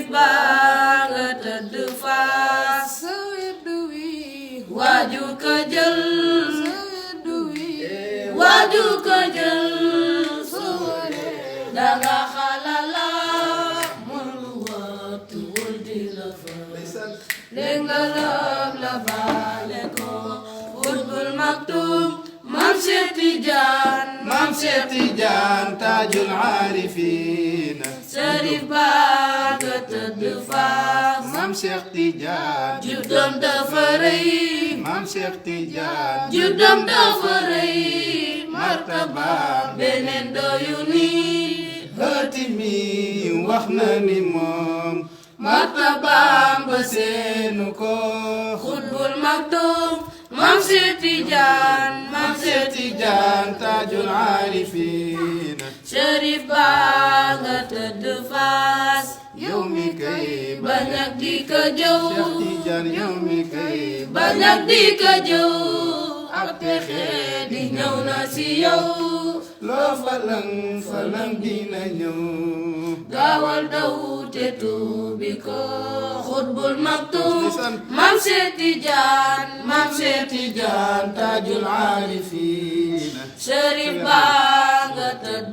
Cherif baa nga tëdd Faas sa weddu wi waaju ko jël sa weddu wi waaju ko jël soo waree danga xalala mënu wattu wul di la fa lengalab la baale ko Xutbul Maktum Maam Cheikh Tidiane Maam Cheikh Tidiane Taajul Aarifiina Cherif baa nga tëdd Faas Maam Cheikh Tidiane juddam dafa rëy Maam Cheikh Tidiane juddam dafa rëy martabaam beneen doyu ni Haatimi wax na ni moom martabaam ba seenu ko Xutbul Maktum Maam Cheikh Tidiane Maam Cheikh Tidiane Taajul Aarifiina Cherif baa nga tëdd Faas yow mi kay bañ ak di ko jëw Cheikh Tidiane yow mi kay bañ ak di ko jëw ak pexe di ñëw na si yow loo falang dina ñëw gaawal daw te tuubi ko Xutbul Maktum Maam Cheikh Tidiane Maam Cheikh Tidiane Taajul Aarifiina Cherif baa nga tëdd